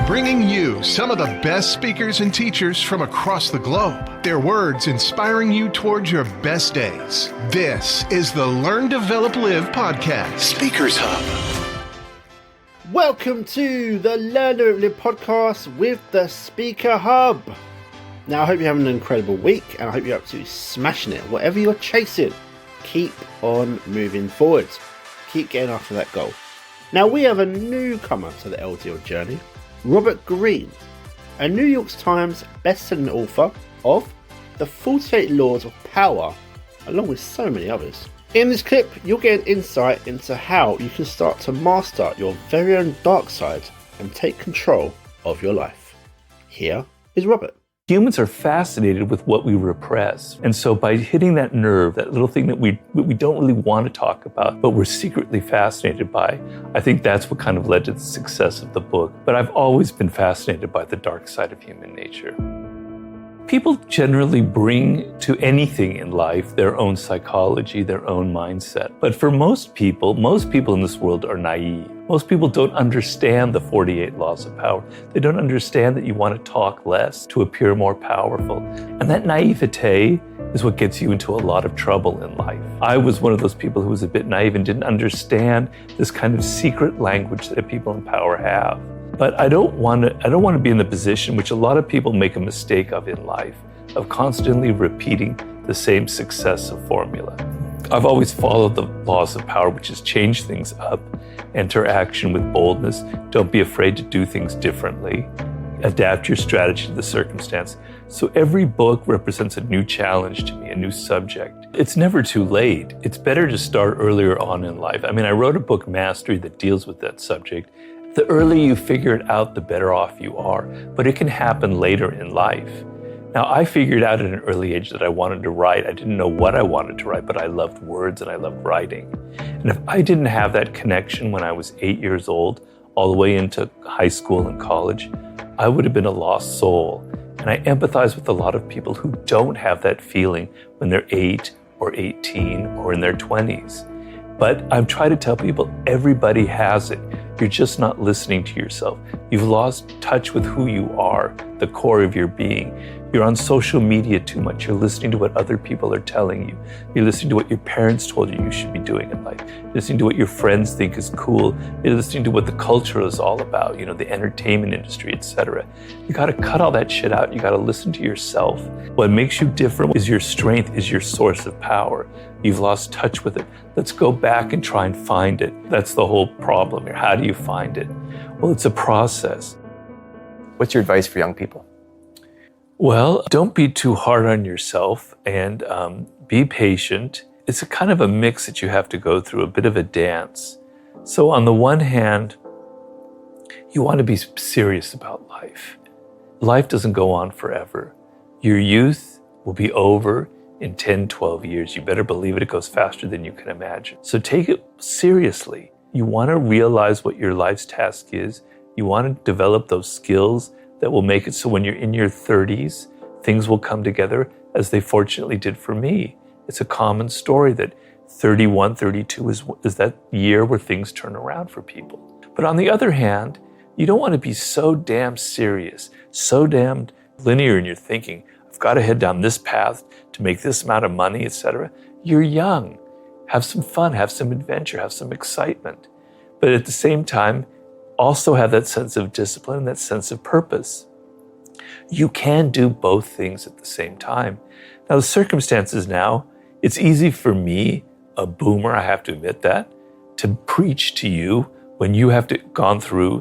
bringing you some of the best speakers and teachers from across the globe. Their words inspiring you towards your best days. This is the Learn, Develop, Live podcast, Speakers Hub. Welcome to the Learn, Develop, Live podcast with the Speaker Hub. Now, I hope you're having an incredible week, and I hope you're absolutely smashing it. Whatever you're chasing, keep on moving forward. Keep getting after that goal. Now, we have a newcomer to the LDL journey, Robert Greene, a New York Times best-selling author of The 48 Laws of Power, along with so many others. In this clip, you'll get an insight into how you can start to master your very own dark side and take control of your life. Here is Robert. Humans are fascinated with what we repress. And so by hitting that nerve, that little thing that we don't really want to talk about, but we're secretly fascinated by, I think that's what kind of led to the success of the book. But I've always been fascinated by the dark side of human nature. People generally bring to anything in life their own psychology, their own mindset. But for most people in this world are naive. Most people don't understand the 48 laws of power. They don't understand that you want to talk less to appear more powerful. And that naivete is what gets you into a lot of trouble in life. I was one of those people who was a bit naive and didn't understand this kind of secret language that people in power have. But I don't want to be in the position which a lot of people make a mistake of in life, of constantly repeating the same successive formula. I've always followed the laws of power, which is change things up, enter action with boldness, don't be afraid to do things differently, adapt your strategy to the circumstance. So every book represents a new challenge to me, a new subject. It's never too late. It's better to start earlier on in life. I mean, I wrote a book, Mastery, that deals with that subject. The earlier you figure it out, the better off you are, but it can happen later in life. Now, I figured out at an early age that I wanted to write. I didn't know what I wanted to write, but I loved words and I loved writing. And if I didn't have that connection when I was 8 years old, all the way into high school and college, I would have been a lost soul. And I empathize with a lot of people who don't have that feeling when they're 8 or 18 or in their 20s. But I'm trying to tell people everybody has it. You're just not listening to yourself. You've lost touch with who you are, the core of your being. You're on social media too much. You're listening to what other people are telling you. You're listening to what your parents told you should be doing in life. You're listening to what your friends think is cool. You're listening to what the culture is all about, the entertainment industry, etc. You got to cut all that shit out. You got to listen to yourself. What makes you different is your strength, is your source of power. You've lost touch with it. Let's go back and try and find it. That's the whole problem here. How do you find it? Well, it's a process. What's your advice for young people? Well, don't be too hard on yourself and be patient. It's a kind of a mix that you have to go through, a bit of a dance. So on the one hand, you want to be serious about life. Life doesn't go on forever. Your youth will be over in 10, 12 years. You better believe it goes faster than you can imagine. So take it seriously. You want to realize what your life's task is. You want to develop those skills that will make it so when you're in your 30s, things will come together as they fortunately did for me. It's a common story that 31, 32 is that year where things turn around for people. But on the other hand, you don't want to be so damn serious, so damn linear in your thinking. I've got to head down this path to make this amount of money, etc. You're young. Have some fun, have some adventure, have some excitement. But at the same time, also have that sense of discipline and that sense of purpose. You can do both things at the same time. Now, the circumstances now, it's easy for me, a boomer, I have to admit that, to preach to you when you have gone through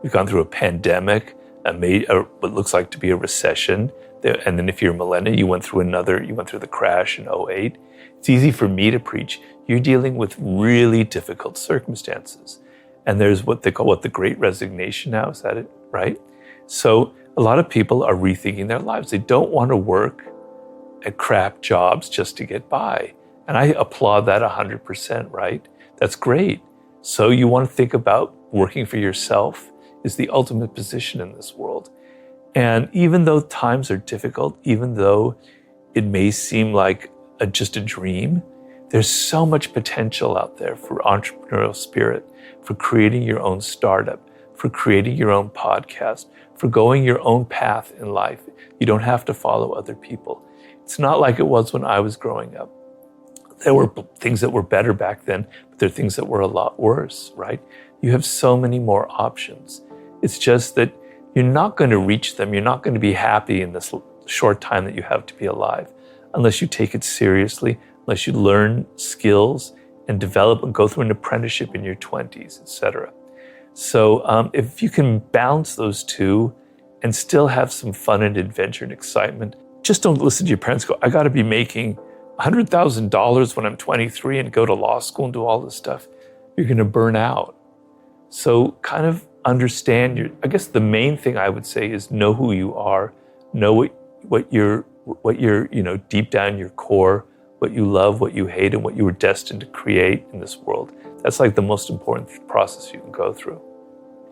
we've gone through a pandemic, what looks like to be a recession, and then if you're a millennial, you went through the crash in 2008. It's easy for me to preach. You're dealing with really difficult circumstances. And there's what they call the Great Resignation now, is that it, right? So a lot of people are rethinking their lives. They don't want to work at crap jobs just to get by. And I applaud that 100%, right? That's great. So you want to think about working for yourself is the ultimate position in this world. And even though times are difficult, even though it may seem like just a dream, there's so much potential out there for entrepreneurial spirit, for creating your own startup, for creating your own podcast, for going your own path in life. You don't have to follow other people. It's not like it was when I was growing up. There were things that were better back then, but there are things that were a lot worse, right? You have so many more options. It's just that you're not going to reach them. You're not going to be happy in this short time that you have to be alive unless you take it seriously, unless you learn skills and develop and go through an apprenticeship in your 20s, etc. So if you can balance those two and still have some fun and adventure and excitement, just don't listen to your parents go, I got to be making $100,000 when I'm 23 and go to law school and do all this stuff. You're going to burn out. So kind of understand I guess the main thing I would say is know who you are, know what you're deep down your core, what you love, what you hate, and what you were destined to create in this world. That's like the most important process you can go through.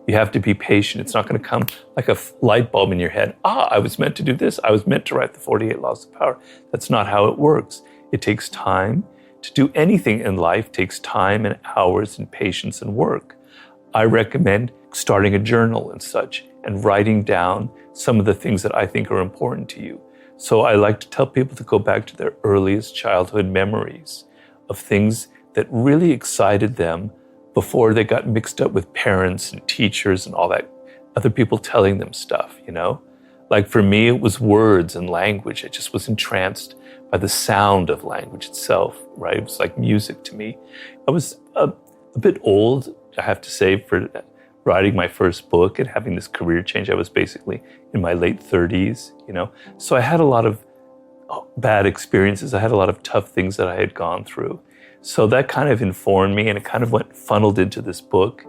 You have to be patient. It's not going to come like a light bulb in your head. I was meant to do this. I was meant to write the 48 Laws of Power. That's not how it works. It takes time. To do anything in life takes time and hours and patience and work. I recommend starting a journal and such and writing down some of the things that I think are important to you. So I like to tell people to go back to their earliest childhood memories of things that really excited them before they got mixed up with parents and teachers and all that, other people telling them stuff, Like for me, it was words and language. I just was entranced by the sound of language itself, right? It was like music to me. I was a bit old, I have to say, for writing my first book and having this career change. I was basically in my late 30s, So I had a lot of bad experiences. I had a lot of tough things that I had gone through. So that kind of informed me, and it kind of funneled into this book.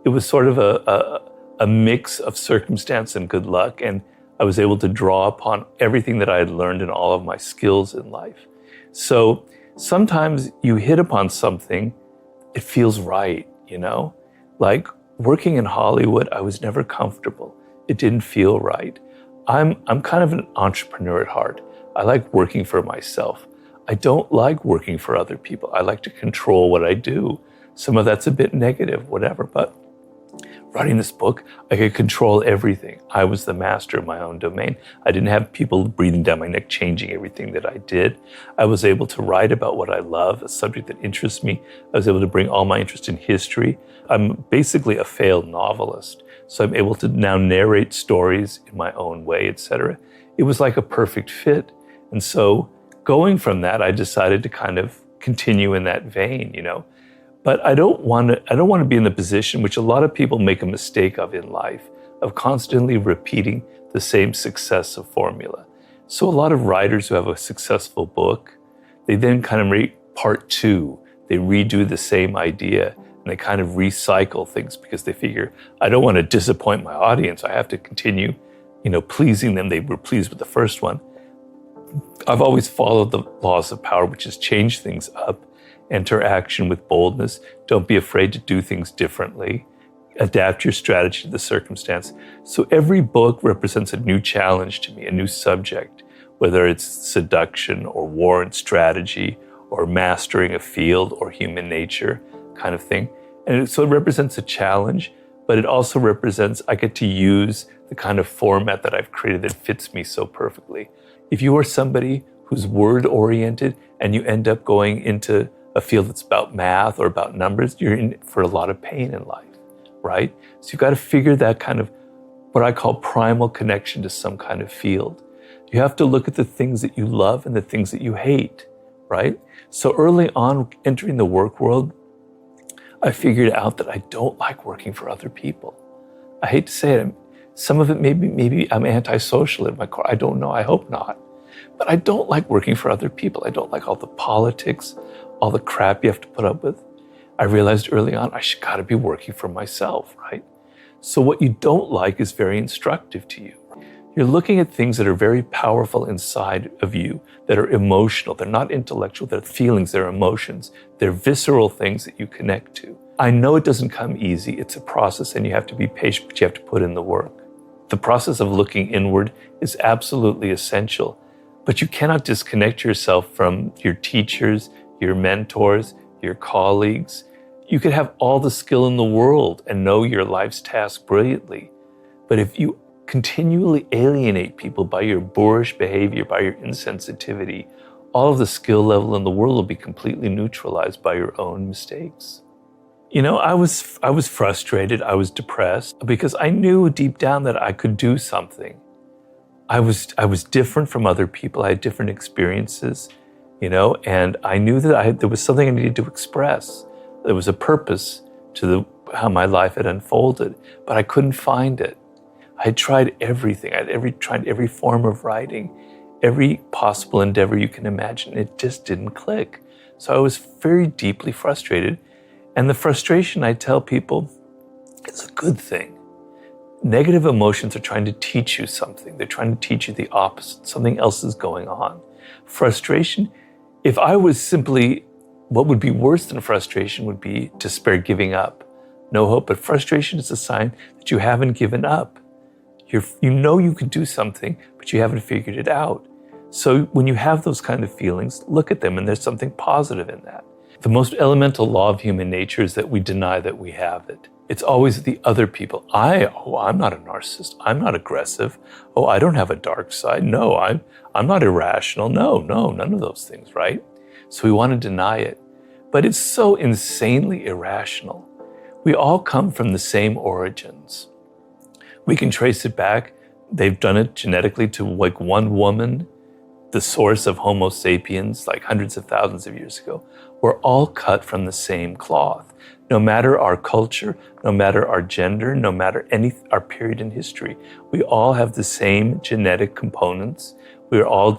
It was sort of a mix of circumstance and good luck, and I was able to draw upon everything that I had learned and all of my skills in life. So sometimes you hit upon something, it feels right, Like working in Hollywood, I was never comfortable. It didn't feel right. I'm kind of an entrepreneur at heart. I like working for myself. I don't like working for other people. I like to control what I do. Some of that's a bit negative, whatever, but writing this book, I could control everything. I was the master of my own domain. I didn't have people breathing down my neck, changing everything that I did. I was able to write about what I love, a subject that interests me. I was able to bring all my interest in history. I'm basically a failed novelist, so I'm able to now narrate stories in my own way, etc. It was like a perfect fit. And so going from that, I decided to kind of continue in that vein, But I don't want to be in the position which a lot of people make a mistake of in life, of constantly repeating the same success formula. So a lot of writers who have a successful book, they then kind of make part two. They redo the same idea and they kind of recycle things because they figure, I don't want to disappoint my audience. I have to continue, pleasing them. They were pleased with the first one. I've always followed the laws of power, which is change things up, enter action with boldness, don't be afraid to do things differently, adapt your strategy to the circumstance. So every book represents a new challenge to me, a new subject, whether it's seduction or war and strategy or mastering a field or human nature kind of thing. And so it represents a challenge, but it also represents I get to use the kind of format that I've created that fits me so perfectly. If you are somebody who's word-oriented and you end up going into a field that's about math or about numbers, you're in for a lot of pain in life, right? So you've got to figure that kind of what I call primal connection to some kind of field. You have to look at the things that you love and the things that you hate, right? So early on, entering the work world, I figured out that I don't like working for other people. I hate to say it, some of it maybe I'm antisocial in my core. I don't know, I hope not. But I don't like working for other people. I don't like all the politics, all the crap you have to put up with. I realized early on, I got to be working for myself, right? So what you don't like is very instructive to you. You're looking at things that are very powerful inside of you, that are emotional. They're not intellectual, they're feelings, they're emotions. They're visceral things that you connect to. I know it doesn't come easy. It's a process and you have to be patient, but you have to put in the work. The process of looking inward is absolutely essential, but you cannot disconnect yourself from your teachers, your mentors, your colleagues. You could have all the skill in the world and know your life's task brilliantly. But if you continually alienate people by your boorish behavior, by your insensitivity, all of the skill level in the world will be completely neutralized by your own mistakes. You know, I was frustrated, I was depressed, because I knew deep down that I could do something. I was different from other people, I had different experiences, you know, and I knew that there was something I needed to express. There was a purpose to how my life had unfolded, but I couldn't find it. I had tried everything. I had tried every form of writing, every possible endeavor you can imagine. It just didn't click. So I was very deeply frustrated. And the frustration, I tell people, is a good thing. Negative emotions are trying to teach you something. They're trying to teach you the opposite. Something else is going on. Frustration, if I was simply, what would be worse than frustration would be despair, giving up, no hope. But frustration is a sign that you haven't given up. You know you can do something, but you haven't figured it out. So when you have those kind of feelings, look at them, and there's something positive in that. The most elemental law of human nature is that we deny that we have it. It's always the other people. I'm not a narcissist. I'm not aggressive. Oh, I don't have a dark side. No, I'm not irrational. No, none of those things, right? So we want to deny it. But it's so insanely irrational. We all come from the same origins. We can trace it back. They've done it genetically to like one woman, the source of Homo sapiens, like hundreds of thousands of years ago. We're all cut from the same cloth. No matter our culture, no matter our gender, no matter our period in history, we all have the same genetic components. We all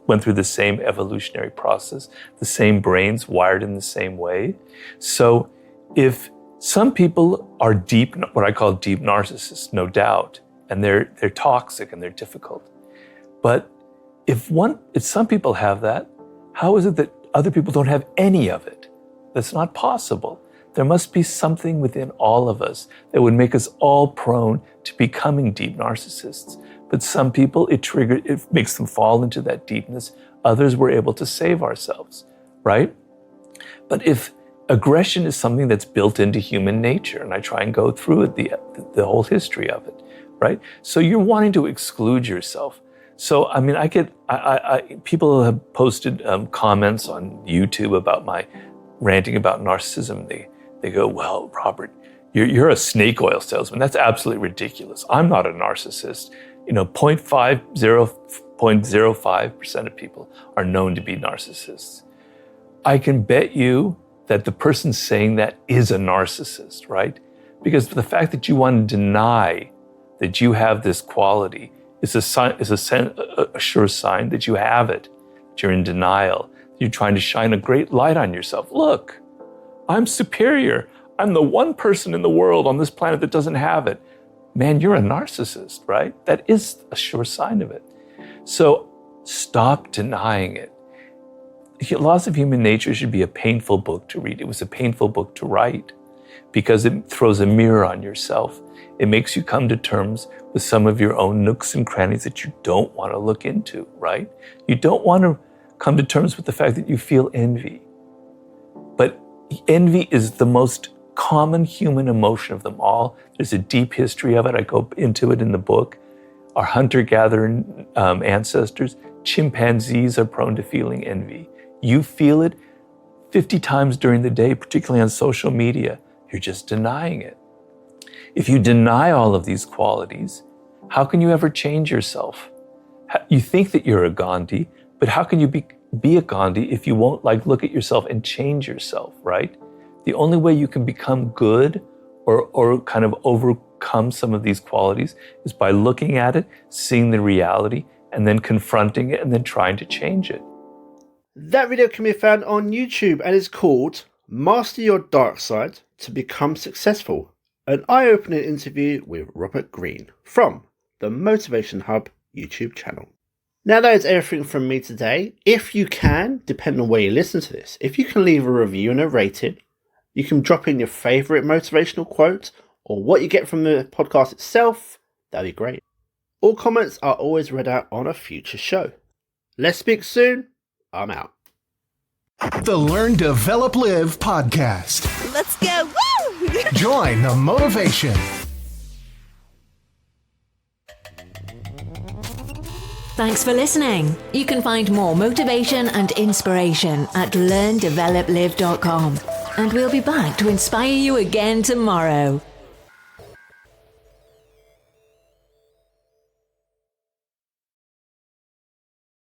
went through the same evolutionary process, the same brains wired in the same way. So if some people are deep, what I call deep narcissists, no doubt, and they're toxic and they're difficult. But if some people have that, how is it that other people don't have any of it? That's not possible. There must be something within all of us that would make us all prone to becoming deep narcissists. But some people, it makes them fall into that deepness. Others were able to save ourselves, right? But if aggression is something that's built into human nature, and I try and go through it, the whole history of it, right? So you're wanting to exclude yourself. So, I mean, people have posted comments on YouTube about my ranting about narcissism. They go, well, Robert, you're a snake oil salesman. That's absolutely ridiculous. I'm not a narcissist. You know, 0.05% of people are known to be narcissists. I can bet you that the person saying that is a narcissist, right? Because the fact that you want to deny that you have this quality is a sure sign that you have it, that you're in denial. You're trying to shine a great light on yourself. Look, I'm superior. I'm the one person in the world on this planet that doesn't have it. Man, you're a narcissist, right? That is a sure sign of it. So stop denying it. Laws of Human Nature should be a painful book to read. It was a painful book to write because it throws a mirror on yourself. It makes you come to terms with some of your own nooks and crannies that you don't want to look into, right? You don't want to come to terms with the fact that you feel envy. But envy is the most common human emotion of them all. There's a deep history of it. I go into it in the book. Our hunter-gatherer ancestors, chimpanzees are prone to feeling envy. You feel it 50 times during the day, particularly on social media. You're just denying it. If you deny all of these qualities, how can you ever change yourself? You think that you're a Gandhi, but how can you be a Gandhi if you won't look at yourself and change yourself, right? The only way you can become good or kind of overcome some of these qualities is by looking at it, seeing the reality, and then confronting it, and then trying to change it. That video can be found on YouTube and is called Master Your Dark Side to Become Successful, an eye-opening interview with Robert Greene from the Motivation Hub YouTube channel. Now that is everything from me today. If you can, depending on where you listen to this, if you can leave a review and a rating, you can drop in your favourite motivational quote or what you get from the podcast itself, that'd be great. All comments are always read out on a future show. Let's speak soon. I'm out. The Learn, Develop, Live podcast. Let's go. Woo! Join the motivation. Thanks for listening. You can find more motivation and inspiration at learndeveloplive.com. And we'll be back to inspire you again tomorrow.